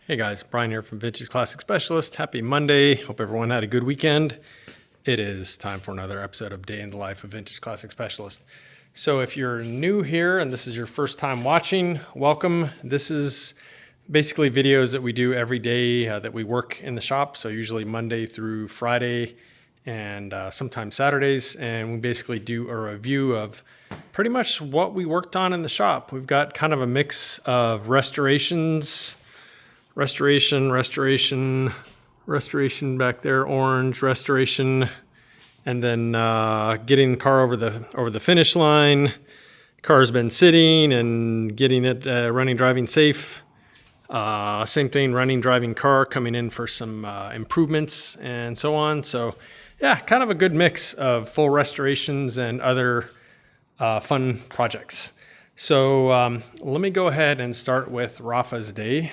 Hey guys, Brian here from Vintage Classic Specialist. Happy Monday. Hope everyone had a good weekend. It is time for another episode of Day in the Life of Vintage Classic Specialist. So if you're new here and this is your first time watching, welcome. This is basically videos that we do every day that we work in the shop. So usually Monday through Friday and sometimes Saturdays. And we basically do a review of pretty much what we worked on in the shop. We've got kind of a mix of restorations, restoration back there, orange, restoration, and then getting the car over the finish line. Car's been sitting and getting it running, driving safe. Same thing, running, driving car, coming in for some improvements and so on. So yeah, kind of a good mix of full restorations and other fun projects. So let me go ahead and start with Rafa's day.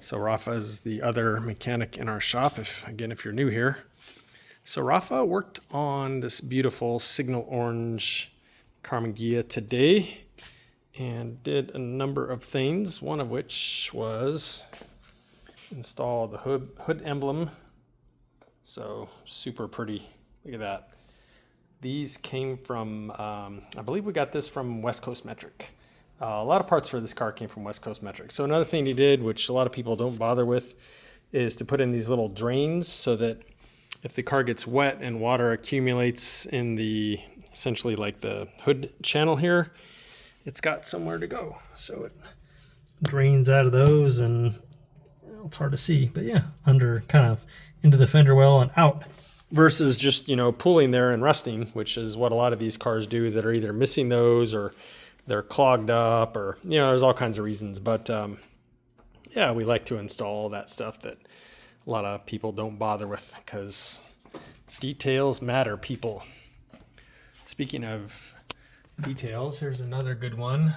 So Rafa is the other mechanic in our shop, if you're new here. So Rafa worked on this beautiful signal orange Karmann Ghia today and did a number of things, one of which was install the hood emblem. So super pretty, look at that. These came from, I believe we got this from West Coast Metric. A lot of parts for this car came from West Coast Metric. So another thing he did, which a lot of people don't bother with, is to put in these little drains so that if the car gets wet and water accumulates in the, essentially like the hood channel here, it's got somewhere to go. So it drains out of those, and it's hard to see, but yeah, under kind of into the fender well and out, versus just, pulling there and rusting, which is what a lot of these cars do that are either missing those or they're clogged up, or there's all kinds of reasons. But yeah, we like to install that stuff that a lot of people don't bother with, because details matter, people. Speaking of details, here's another good one.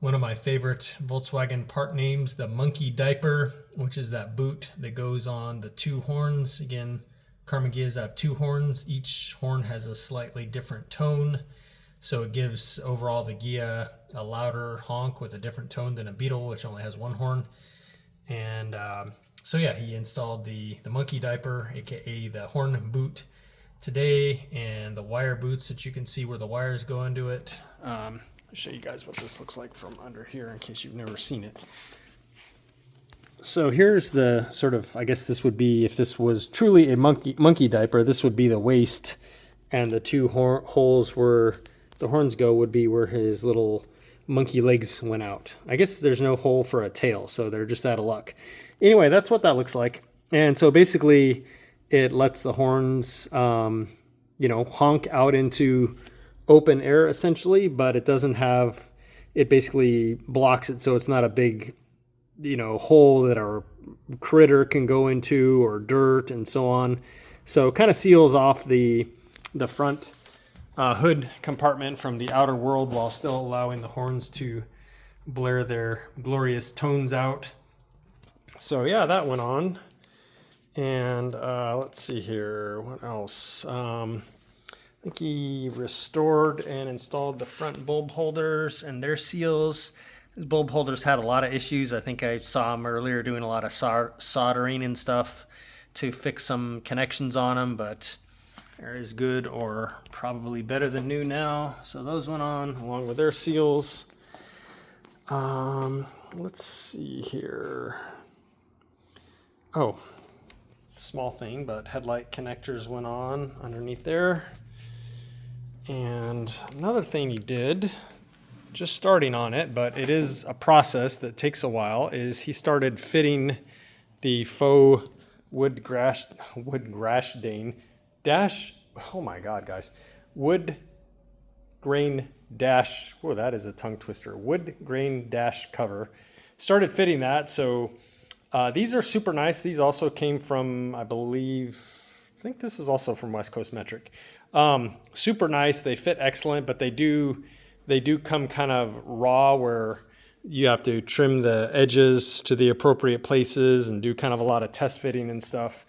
One of my favorite Volkswagen part names, the monkey diaper, which is that boot that goes on the two horns. Again, Karmann Ghias have two horns. Each horn has a slightly different tone. So it gives overall the Ghia a louder honk with a different tone than a Beetle, which only has one horn. And so yeah, he installed the monkey diaper, aka the horn boot, today, and the wire boots that you can see where the wires go into it. I'll show you guys what this looks like from under here in case you've never seen it. So here's the sort of, I guess this would be, if this was truly a monkey diaper, this would be the waist, and the two holes where the horns go would be where his little monkey legs went out. I guess there's no hole for a tail, so they're just out of luck. Anyway, that's what that looks like. And so basically it lets the horns, honk out into open air essentially, but it doesn't have, it basically blocks it so it's not a big, hole that our critter can go into, or dirt and so on. So it kind of seals off the front hood compartment from the outer world while still allowing the horns to blare their glorious tones out. So yeah, that went on. And let's see here, what else? I think he restored and installed the front bulb holders and their seals. His bulb holders had a lot of issues. I think I saw him earlier doing a lot of soldering and stuff to fix some connections on them, but they're as good or probably better than new now. So those went on along with their seals. Let's see here. Oh, small thing, but headlight connectors went on underneath there. And another thing he did, just starting on it, but it is a process that takes a while, is he started fitting the faux wood grain dash, oh my god guys, wood grain dash, oh that is a tongue twister, wood grain dash cover. Started fitting that. So these are super nice. These also came from, I think this was also from West Coast Metric. Super nice, they fit excellent, but they do come kind of raw, where you have to trim the edges to the appropriate places and do kind of a lot of test fitting and stuff.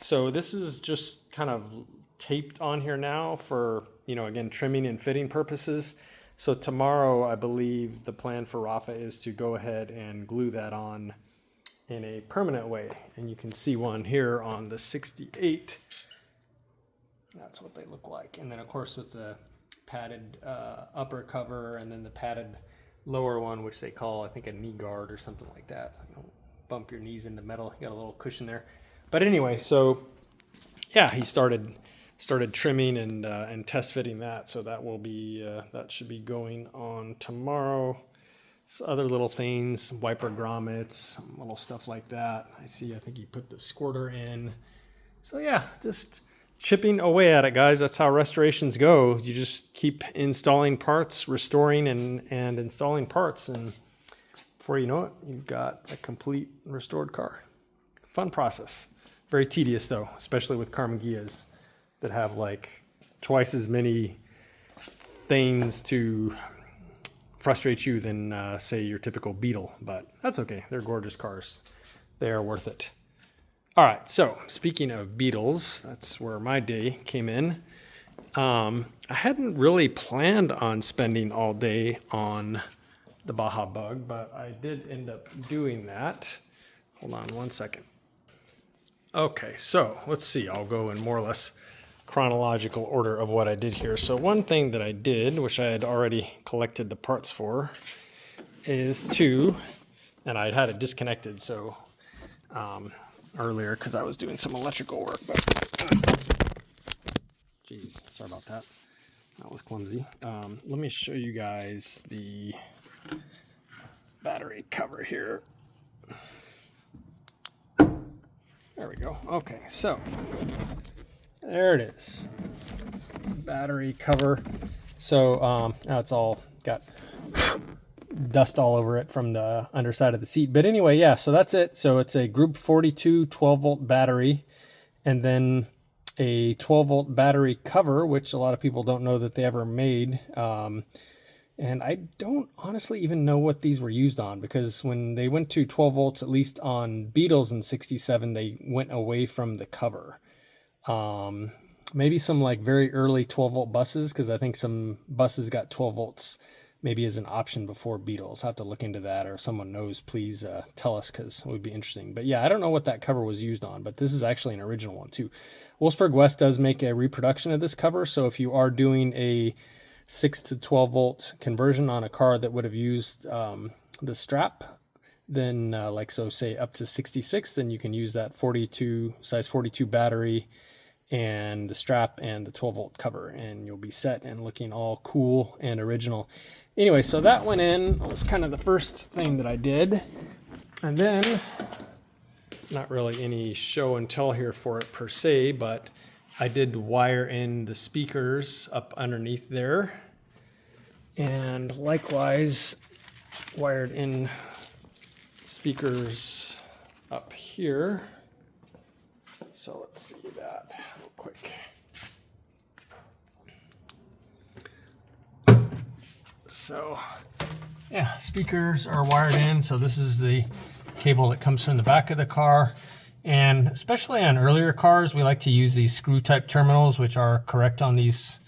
So this is just kind of taped on here now for, again, trimming and fitting purposes. So tomorrow, I believe the plan for Rafa is to go ahead and glue that on in a permanent way. And you can see one here on the 68. That's what they look like. And then of course with the padded upper cover and then the padded lower one, which they call, I think, a knee guard or something like that. So you don't bump your knees into metal. You got a little cushion there. But anyway, so yeah, he started trimming and test fitting that. So that will be, that should be going on tomorrow. So other little things, wiper grommets, little stuff like that. I think he put the squirter in. So yeah, just chipping away at it, guys. That's how restorations go. You just keep installing parts, restoring and installing parts. And before you know it, you've got a complete restored car. Fun process. Very tedious though, especially with Karmann Ghias that have like twice as many things to frustrate you than say your typical Beetle, but that's okay. They're gorgeous cars. They are worth it. All right, so speaking of Beetles, that's where my day came in. I hadn't really planned on spending all day on the Baja Bug, but I did end up doing that. Hold on one second. Okay, so let's see. I'll go in more or less chronological order of what I did here. So one thing that I did, which I had already collected the parts for, is and I had it disconnected so earlier because I was doing some electrical work, but geez, sorry about that. That was clumsy. Let me show you guys the battery cover here. There we go. Okay, so there it is. Battery cover. So now it's all got dust all over it from the underside of the seat. But anyway, yeah, so that's it. So it's a Group 42 12-volt battery and then a 12-volt battery cover, which a lot of people don't know that they ever made. And I don't honestly even know what these were used on, because when they went to 12 volts, at least on Beetles in 67, they went away from the cover. Maybe some like very early 12 volt buses, because I think some buses got 12 volts maybe as an option before Beetles. I'll have to look into that, or if someone knows, please tell us, because it would be interesting. But yeah, I don't know what that cover was used on, but this is actually an original one too. Wolfsburg West does make a reproduction of this cover, so if you are doing a 6 to 12 volt conversion on a car that would have used the strap, then like so say up to 66, then you can use that size 42 battery and the strap and the 12 volt cover, and you'll be set and looking all cool and original. Anyway, so that went in. That was kind of the first thing that I did. And then, not really any show and tell here for it per se, but I did wire in the speakers up underneath there, and likewise wired in speakers up here. So let's see that real quick. So yeah, speakers are wired in. So this is the cable that comes from the back of the car. And especially on earlier cars, we like to use these screw type terminals, which are correct on these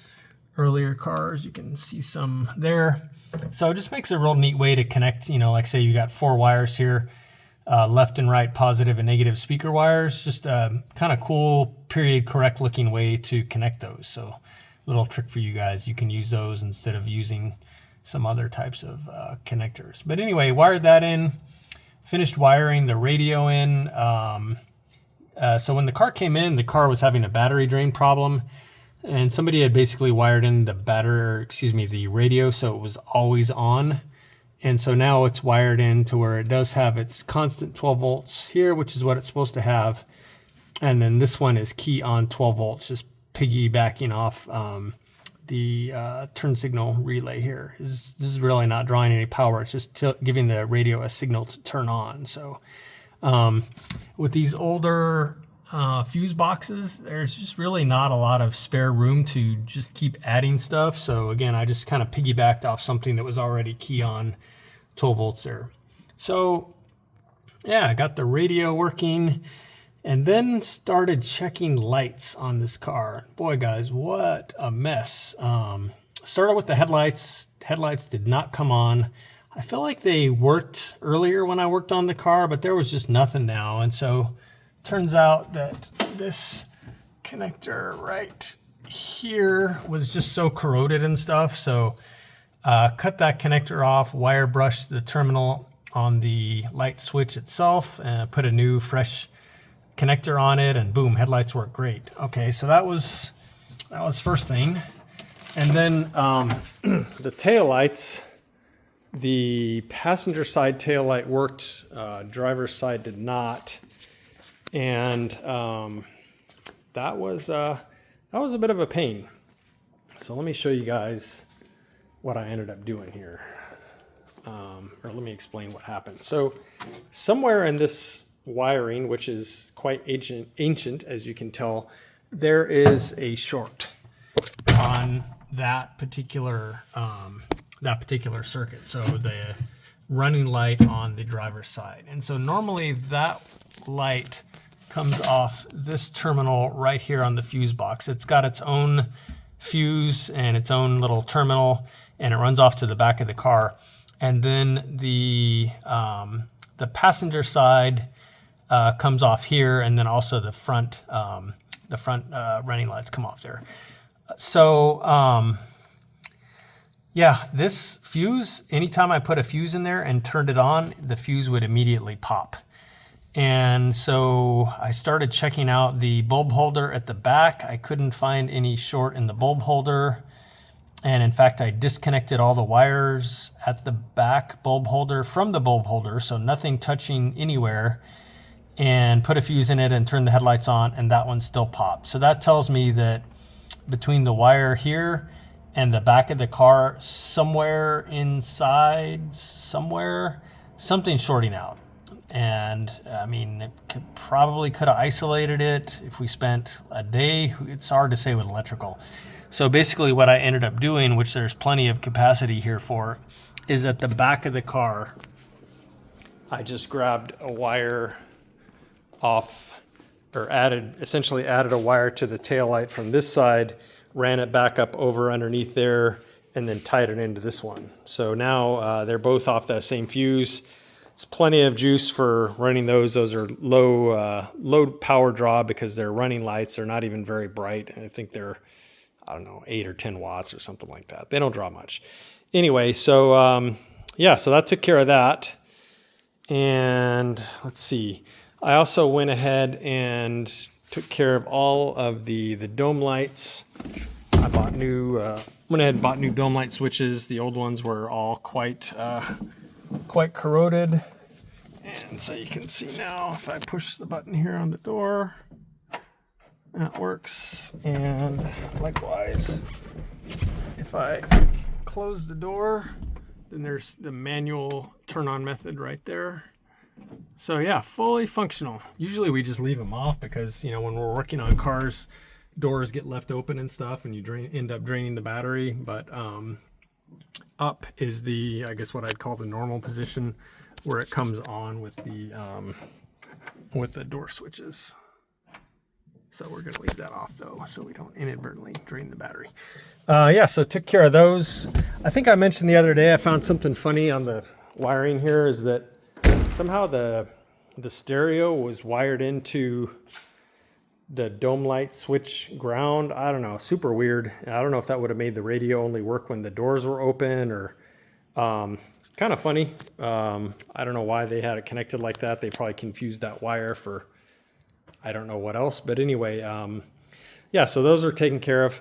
earlier cars. You can see some there. So it just makes a real neat way to connect, you know, like say you got 4 wires here, left and right, positive and negative speaker wires. Just a kind of cool period correct looking way to connect those. So little trick for you guys, you can use those instead of using some other types of connectors. But anyway, wired that in. Finished wiring the radio in. So when the car came in, the car was having a battery drain problem, and somebody had basically wired in the radio, so it was always on. And so now it's wired in to where it does have its constant 12 volts here, which is what it's supposed to have. And then this one is key on 12 volts, just piggybacking off the turn signal relay here. This is really not drawing any power. It's just giving the radio a signal to turn on. So with these older fuse boxes, there's just really not a lot of spare room to just keep adding stuff. So again, I just kind of piggybacked off something that was already key on 12 volts there. So yeah, I got the radio working, and then started checking lights on this car. Boy, guys, what a mess. started with the headlights. Headlights did not come on. I feel like they worked earlier when I worked on the car, but there was just nothing now. And so turns out that this connector right here was just so corroded and stuff. So cut that connector off, wire brushed the terminal on the light switch itself, and put a new fresh connector on it, and boom, headlights work great. Okay, so that was first thing. And then the tail lights, the passenger side tail light worked, driver's side did not, and that was a bit of a pain. So let me show you guys what I ended up doing here, or let me explain what happened. So somewhere in this wiring, which is quite ancient, as you can tell, there is a short on that particular circuit. So the running light on the driver's side. And so normally that light comes off this terminal right here on the fuse box. It's got its own fuse and its own little terminal, and it runs off to the back of the car. And then the passenger side comes off here, and then also the front running lights come off there. So yeah, this fuse, anytime I put a fuse in there and turned it on, the fuse would immediately pop. And so I started checking out the bulb holder at the back. I couldn't find any short in the bulb holder. And in fact, I disconnected all the wires at the back bulb holder from the bulb holder, so nothing touching anywhere, and put a fuse in it and turned the headlights on, and that one still popped. So that tells me that between the wire here and the back of the car, somewhere inside, something's shorting out. And I mean, probably could have isolated it if we spent a day. It's hard to say with electrical. So basically what I ended up doing, which there's plenty of capacity here for, is at the back of the car, I just grabbed a wire off, or essentially added a wire to the tail light from this side, ran it back up over underneath there, and then tied it into this one. So now they're both off that same fuse. It's plenty of juice for running those. Those are low power draw because they're running lights. They're not even very bright. And I think they're, I don't know, 8 or 10 watts or something like that. They don't draw much. Anyway, so yeah, so that took care of that. And let's see. I also went ahead and took care of all of the dome lights. I bought went ahead and bought new dome light switches. The old ones were all quite corroded. And so you can see now, if I push the button here on the door, that works. And likewise, if I close the door, then there's the manual turn on method right there. So yeah, fully functional. Usually we just leave them off because, you know, when we're working on cars, doors get left open and stuff, and you end up draining the battery. But up is the, I guess what I'd call the normal position, where it comes on with the door switches. So we're going to leave that off though, so we don't inadvertently drain the battery. Yeah, so took care of those. I think I mentioned the other day I found something funny on the wiring here, is that somehow the stereo was wired into the dome light switch ground. I don't know, super weird. I don't know if that would have made the radio only work when the doors were open, or kind of funny. I don't know why they had it connected like that. They probably confused that wire for I don't know what else. But anyway, yeah, so those are taken care of.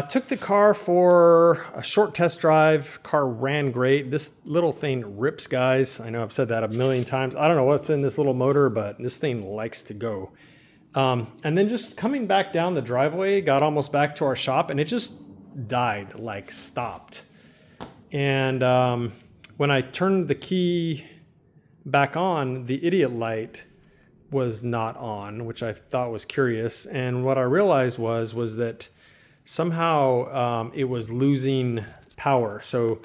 Took the car for a short test drive. Car ran great. This little thing rips, guys. I know I've said that a million times. I don't know what's in this little motor, but this thing likes to go. And then just coming back down the driveway, got almost back to our shop, and it just died, like stopped. And when I turned the key back on, the idiot light was not on, which I thought was curious. And what I realized was that somehow it was losing power. So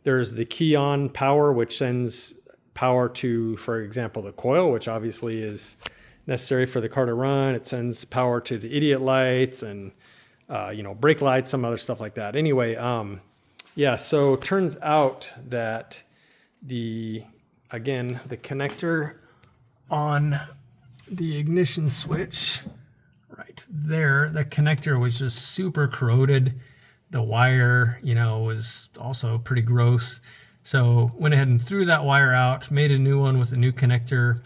there's the key on power, which sends power to, for example, the coil, which obviously is necessary for the car to run. It sends power to the idiot lights and you know, brake lights, some other stuff like that. Anyway, yeah, so turns out that again, the connector on the ignition switch right there, the connector was just super corroded. The wire, you know, was also pretty gross. So went ahead and threw that wire out, made a new one with a new connector,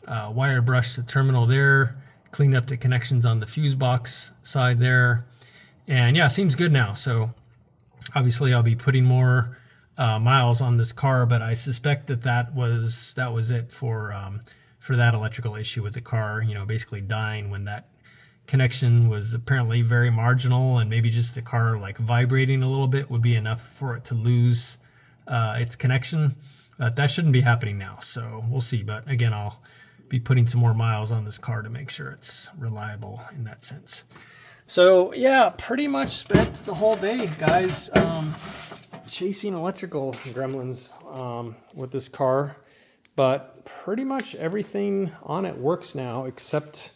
wire brushed the terminal there, cleaned up the connections on the fuse box side there. And yeah, seems good now. So obviously I'll be putting more miles on this car, but I suspect that was it for that electrical issue with the car, you know, basically dying when that connection was apparently very marginal, and maybe just the car like vibrating a little bit would be enough for it to lose its connection. But that shouldn't be happening now, so we'll see. But again, I'll be putting some more miles on this car to make sure it's reliable in that sense. So yeah, pretty much spent the whole day, guys, chasing electrical gremlins with this car. But pretty much everything on it works now, except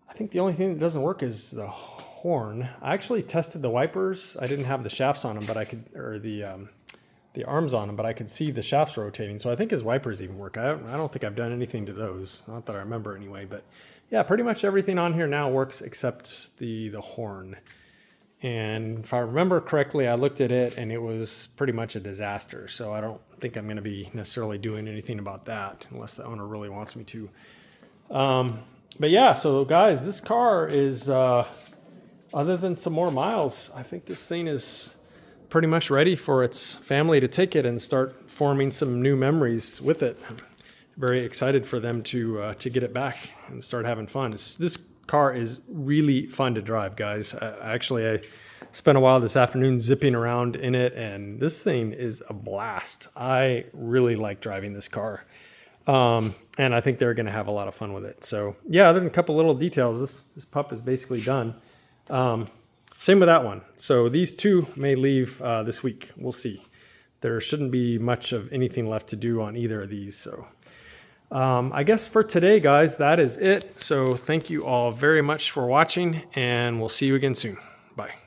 I think the only thing that doesn't work is the horn. I actually tested the wipers. I didn't have the shafts on them, but I could, or the arms on them, but I could see the shafts rotating. So I think his wipers even work. I don't think I've done anything to those, not that I remember anyway. But yeah, pretty much everything on here now works except the horn. And if I remember correctly, I looked at it and it was pretty much a disaster. So I don't think I'm going to be necessarily doing anything about that unless the owner really wants me to. But yeah, so guys, this car is, other than some more miles, I think this thing is pretty much ready for its family to take it and start forming some new memories with it. Very excited for them to get it back and start having fun. This car is really fun to drive, guys. I spent a while this afternoon zipping around in it, and this thing is a blast. I really like driving this car. And I think they're going to have a lot of fun with it. So yeah, other than a couple little details, this pup is basically done. Same with that one. So these two may leave this week. We'll see. There shouldn't be much of anything left to do on either of these. So I guess for today, guys, that is it. So thank you all very much for watching, and we'll see you again soon. Bye.